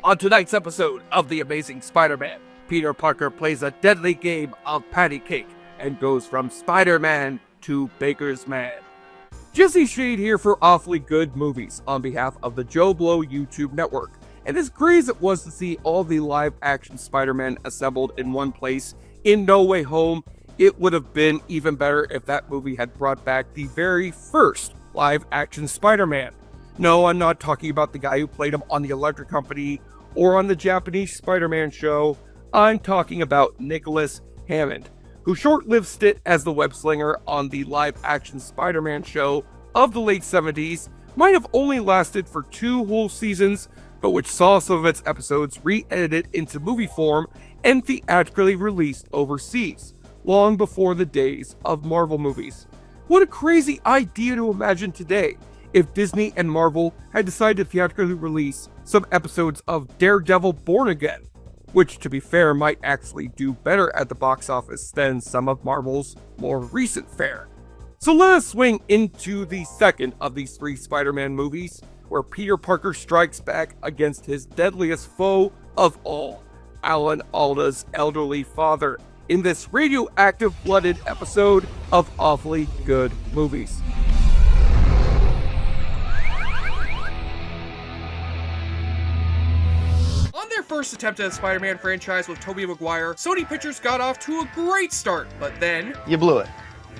On tonight's episode of The Amazing Spider-Man, Peter Parker plays a deadly game of patty cake and goes from Spider-Man to Baker's Man. Jesse Shade here for Awfully Good Movies on behalf of the JoBlo YouTube network. And as great as it was to see all the live-action Spider-Man assembled in one place in No Way Home, it would have been even better if that movie had brought back the very first live-action Spider-Man. No, I'm not talking about the guy who played him on The Electric Company or on the Japanese Spider-Man show. I'm talking about Nicholas Hammond, whose short-lived stint as the web-slinger on the live-action Spider-Man show of the late 70s might have only lasted for 2 whole seasons, but which saw some of its episodes re-edited into movie form and theatrically released overseas, long before the days of Marvel movies. What a crazy idea to imagine today if Disney and Marvel had decided to theatrically release some episodes of Daredevil Born Again, which to be fair might actually do better at the box office than some of Marvel's more recent fare. So let us swing into the second of these 3 Spider-Man movies, where Peter Parker strikes back against his deadliest foe of all, Alan Alda's elderly father, in this radioactive-blooded episode of Awfully Good Movies. On their first attempt at a Spider-Man franchise with Tobey Maguire, Sony Pictures got off to a great start, but then... You blew it.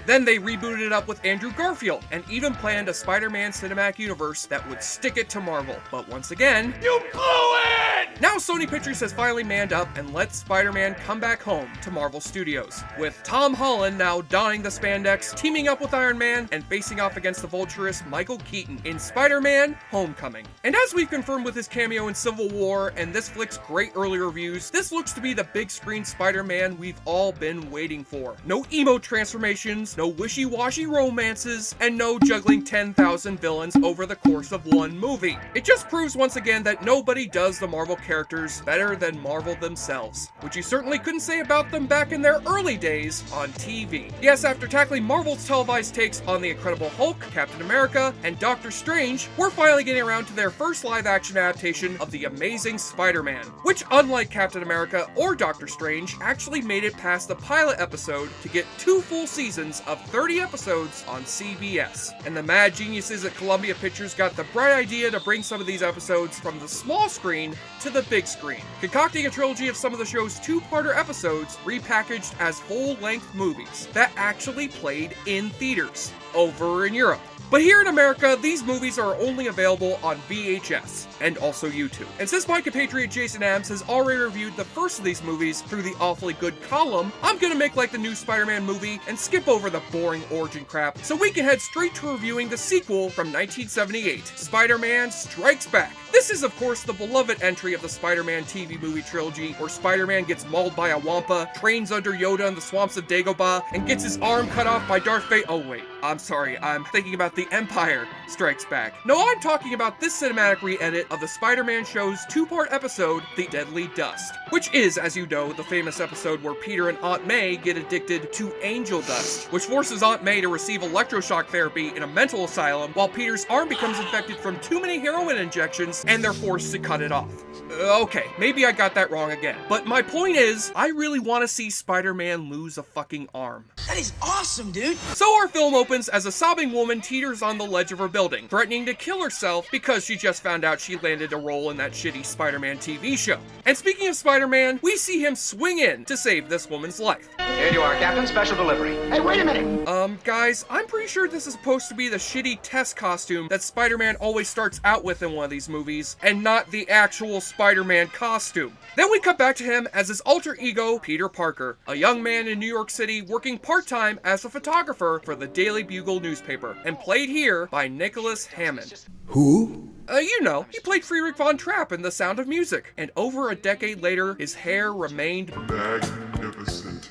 Then they rebooted it up with Andrew Garfield, and even planned a Spider-Man cinematic universe that would stick it to Marvel. But once again... You blew it! Now Sony Pictures has finally manned up and let Spider-Man come back home to Marvel Studios, with Tom Holland now donning the spandex, teaming up with Iron Man, and facing off against the vulturist Michael Keaton in Spider-Man Homecoming. And as we've confirmed with his cameo in Civil War and this flick's great early reviews, this looks to be the big screen Spider-Man we've all been waiting for. No emo transformations, no wishy-washy romances, and no juggling 10,000 villains over the course of one movie. It just proves once again that nobody does the Marvel characters better than Marvel themselves, which you certainly couldn't say about them back in their early days on TV. Yes, after tackling Marvel's televised takes on the Incredible Hulk, Captain America, and Doctor Strange, we're finally getting around to their first live-action adaptation of The Amazing Spider-Man, which, unlike Captain America or Doctor Strange, actually made it past the pilot episode to get 2 full seasons of 30 episodes on CBS. And the mad geniuses at Columbia Pictures got the bright idea to bring some of these episodes from the small screen to the big screen, concocting a trilogy of some of the show's 2-parter episodes repackaged as full-length movies that actually played in theaters over in Europe. But here in America, these movies are only available on VHS, and also YouTube. And since my compatriot Jason Adams has already reviewed the first of these movies through the Awfully Good column, I'm gonna make like the new Spider-Man movie and skip over the boring origin crap, so we can head straight to reviewing the sequel from 1978, Spider-Man Strikes Back. This is, of course, the beloved entry of the Spider-Man TV movie trilogy, where Spider-Man gets mauled by a Wampa, trains under Yoda in the swamps of Dagobah, and gets his arm cut off by Darth Vader. Oh wait, I'm sorry, I'm thinking about The Empire Strikes Back. No, I'm talking about this cinematic re-edit of the Spider-Man show's 2-part episode, The Deadly Dust, which is, as you know, the famous episode where Peter and Aunt May get addicted to angel dust, which forces Aunt May to receive electroshock therapy in a mental asylum, while Peter's arm becomes infected from too many heroin injections, and they're forced to cut it off. Okay, maybe I got that wrong again. But my point is, I really want to see Spider-Man lose a fucking arm. That is awesome, dude! So our film opens as a sobbing woman teeters on the ledge of her building, threatening to kill herself because she just found out she landed a role in that shitty Spider-Man TV show. And speaking of Spider-Man, we see him swing in to save this woman's life. Here you are, Captain. Special delivery. Hey, wait a minute! Guys, I'm pretty sure this is supposed to be the shitty test costume that Spider-Man always starts out with in one of these movies, and not the actual Spider-Man costume. Then we cut back to him as his alter ego, Peter Parker, a young man in New York City working part-time as a photographer for the Daily Bugle newspaper, and played here by Nicholas Hammond. Who? You know, he played Friedrich von Trapp in The Sound of Music, and over a decade later, his hair remained magnificent.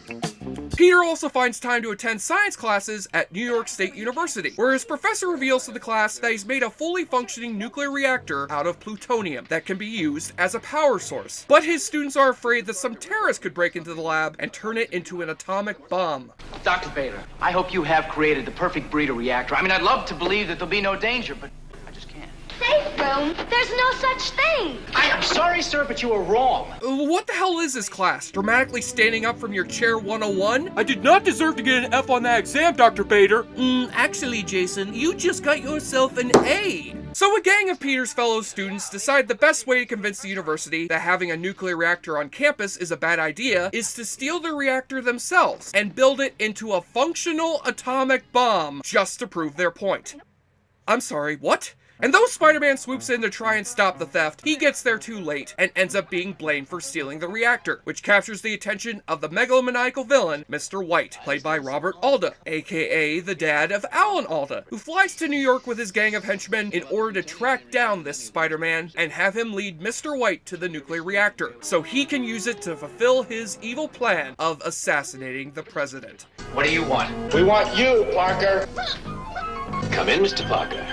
Peter also finds time to attend science classes at New York State University, where his professor reveals to the class that he's made a fully functioning nuclear reactor out of plutonium that can be used as a power source. But his students are afraid that some terrorist could break into the lab and turn it into an atomic bomb. Dr. Vader, I hope you have created the perfect breeder reactor. I mean, I'd love to believe that there'll be no danger, but I just can't. safe room. There's no such thing. I am sorry, sir, but you are wrong. What the hell is this class? Dramatically standing up from your chair 101? I did not deserve to get an F on that exam, Dr. Bader. Actually, Jason, you just got yourself an A. So a gang of Peter's fellow students decide the best way to convince the university that having a nuclear reactor on campus is a bad idea is to steal the reactor themselves and build it into a functional atomic bomb just to prove their point. I'm sorry, what? And though Spider-Man swoops in to try and stop the theft, he gets there too late and ends up being blamed for stealing the reactor, which captures the attention of the megalomaniacal villain, Mr. White, played by Robert Alda, aka the dad of Alan Alda, who flies to New York with his gang of henchmen in order to track down this Spider-Man and have him lead Mr. White to the nuclear reactor, so he can use it to fulfill his evil plan of assassinating the president. What do you want? We want you, Parker. Come in, Mr. Parker.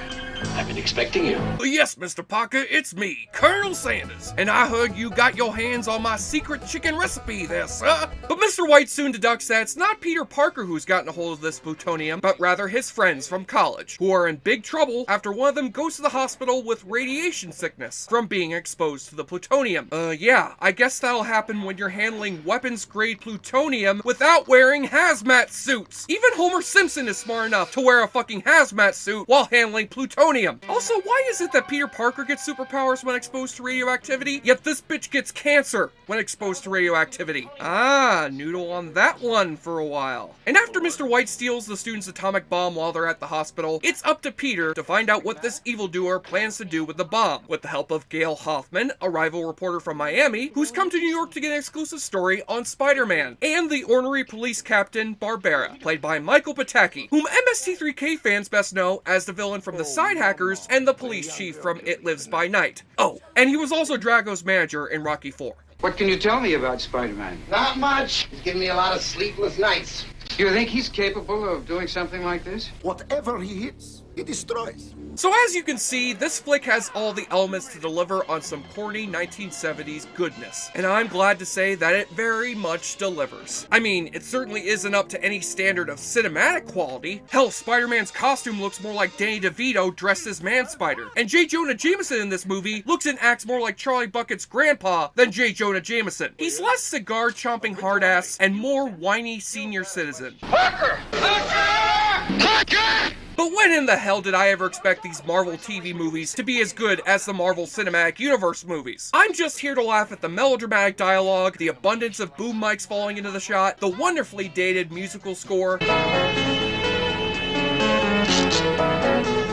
I've been expecting you. Yes, Mr. Parker, it's me, Colonel Sanders, and I heard you got your hands on my secret chicken recipe there, sir. But Mr. White soon deducts that it's not Peter Parker who's gotten a hold of this plutonium, but rather his friends from college, who are in big trouble after one of them goes to the hospital with radiation sickness from being exposed to the plutonium. Yeah, I guess that'll happen when you're handling weapons-grade plutonium without wearing hazmat suits. Even Homer Simpson is smart enough to wear a fucking hazmat suit while handling plutonium. Also, why is it that Peter Parker gets superpowers when exposed to radioactivity, yet this bitch gets cancer when exposed to radioactivity? Ah, noodle on that one for a while. And after Mr. White steals the student's atomic bomb while they're at the hospital, it's up to Peter to find out what this evildoer plans to do with the bomb, with the help of Gail Hoffman, a rival reporter from Miami, who's come to New York to get an exclusive story on Spider-Man, and the ornery police captain Barbera, played by Michael Pataki, whom MST3K fans best know as the villain from the Side Hackers and the police chief from It Lives by Night. Oh, and he was also Drago's manager in Rocky IV. What can you tell me about Spider-Man? Not much. He's giving me a lot of sleepless nights. Do you think he's capable of doing something like this? Whatever he hits, he destroys. So as you can see, this flick has all the elements to deliver on some corny 1970s goodness, and I'm glad to say that it very much delivers. I mean, it certainly isn't up to any standard of cinematic quality. Hell, Spider-Man's costume looks more like Danny DeVito dressed as Man-Spider, and J. Jonah Jameson in this movie looks and acts more like Charlie Bucket's grandpa than J. Jonah Jameson. He's less cigar-chomping hard-ass and more whiny senior citizen. Parker! Parker! Parker! But when in the hell did I ever expect these Marvel TV movies to be as good as the Marvel Cinematic Universe movies? I'm just here to laugh at the melodramatic dialogue, the abundance of boom mics falling into the shot, the wonderfully dated musical score,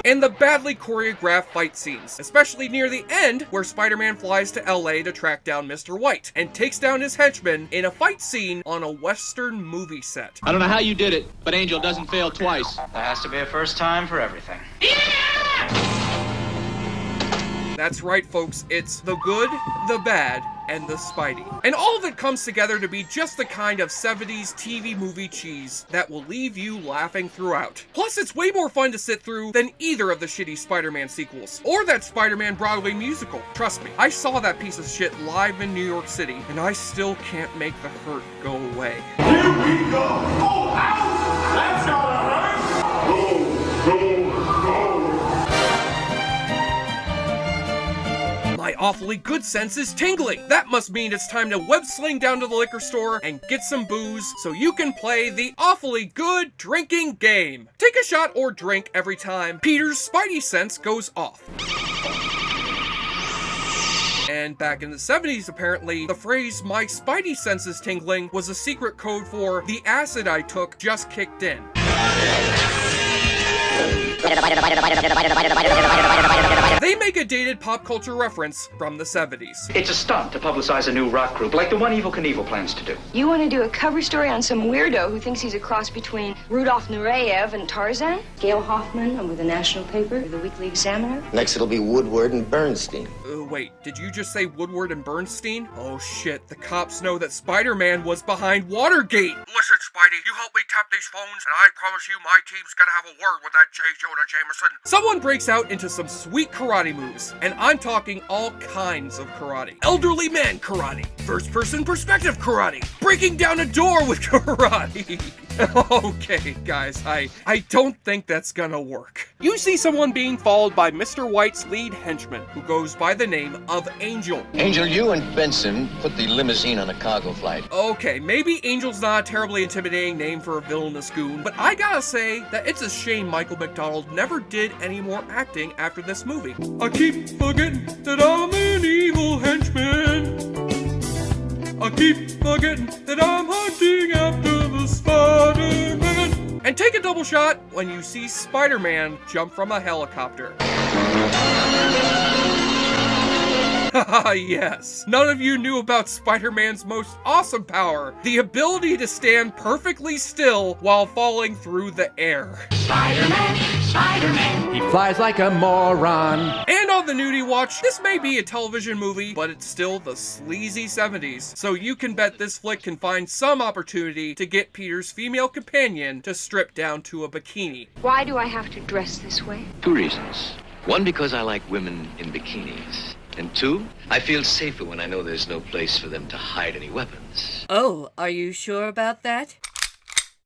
and the badly choreographed fight scenes, especially near the end where Spider-Man flies to LA to track down Mr. White and takes down his henchmen in a fight scene on a Western movie set. I don't know how you did it, but Angel doesn't fail twice. There has to be a first time for everything. That's right, folks, it's the good, the bad, and the Spidey. And all of it comes together to be just the kind of 70s TV movie cheese that will leave you laughing throughout. Plus, it's way more fun to sit through than either of the shitty Spider-Man sequels, or that Spider-Man Broadway musical. Trust me, I saw that piece of shit live in New York City, and I still can't make the hurt go away. Here we go! Oh, ouch! That's not a hurt! Go, go, go! My awfully good sense is tingling. That must mean it's time to web sling down to the liquor store and get some booze so you can play the awfully good drinking game. Take a shot or drink every time Peter's Spidey sense goes off. And back in the 70s, apparently, the phrase, "my Spidey sense is tingling," was a secret code for "the acid I took just kicked in." They make a dated pop culture reference from the 70s. It's a stunt to publicize a new rock group, like the one Evel Knievel plans to do. You want to do a cover story on some weirdo who thinks he's a cross between Rudolph Nureyev and Tarzan? Gail Hoffman with the National Paper, the Weekly Examiner. Next it'll be Woodward and Bernstein. Wait, did you just say Woodward and Bernstein? Oh shit, the cops know that Spider-Man was behind Watergate. Listen, Spidey, you help me tap these phones, and I promise you my team's gonna have a word with that J. Jonah Jameson. Someone breaks out into some sweet karate moves, and I'm talking all kinds of karate. Elderly man karate, first-person perspective karate, breaking down a door with karate. Okay, guys, I don't think that's gonna work. You see someone being followed by Mr. White's lead henchman, who goes by the name of Angel. Angel, you and Benson put the limousine on a cargo flight. Okay, maybe Angel's not a terribly intimidating name for a villainous goon, but I gotta say that it's a shame Michael McDonald never did any more acting after this movie. I keep forgetting that I'm an evil henchman. I keep forgetting that I'm hunting after the Spider-Man. And take a double shot when you see Spider-Man jump from a helicopter. Haha, yes. None of you knew about Spider-Man's most awesome power, the ability to stand perfectly still while falling through the air. Spider-Man, Spider-Man. He flies like a moron. And on the Nudie Watch, this may be a television movie, but it's still the sleazy 70s, so you can bet this flick can find some opportunity to get Peter's female companion to strip down to a bikini. Why do I have to dress this way? 2 reasons. 1, because I like women in bikinis. And 2, I feel safer when I know there's no place for them to hide any weapons. Oh, are you sure about that?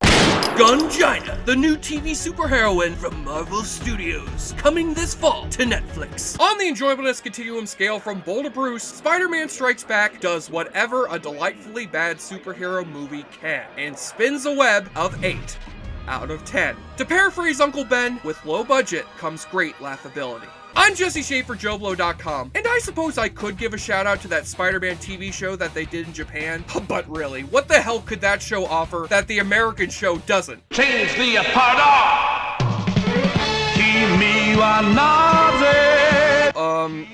Gungina, the new TV superheroine from Marvel Studios, coming this fall to Netflix. On the enjoyableness continuum scale from Bull to Bruce, Spider-Man Strikes Back does whatever a delightfully bad superhero movie can, and spins a web of 8 out of 10. To paraphrase Uncle Ben, with low budget comes great laughability. I'm Jesse Shea for JoBlo.com, and I suppose I could give a shout out to that Spider-Man TV show that they did in Japan, but really, what the hell could that show offer that the American show doesn't? Change the apart. Kimi wa naze.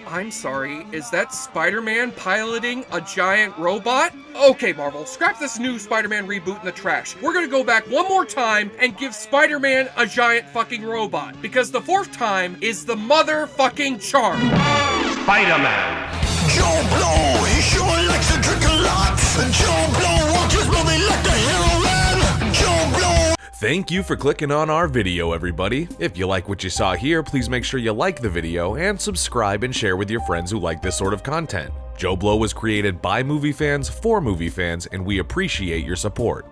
I'm sorry, is that Spider-Man piloting a giant robot? Okay, Marvel, scrap this new Spider-Man reboot in the trash. We're gonna go back one more time and give Spider-Man a giant fucking robot, because the 4th time is the motherfucking charm. Spider-Man. JoBlo, he sure likes to drink a lot. JoBlo watches movie like the hero man. JoBlo. Thank you for clicking on our video, everybody. If you like what you saw here, please make sure you like the video and subscribe and share with your friends who like this sort of content. JoBlo was created by movie fans for movie fans, and we appreciate your support.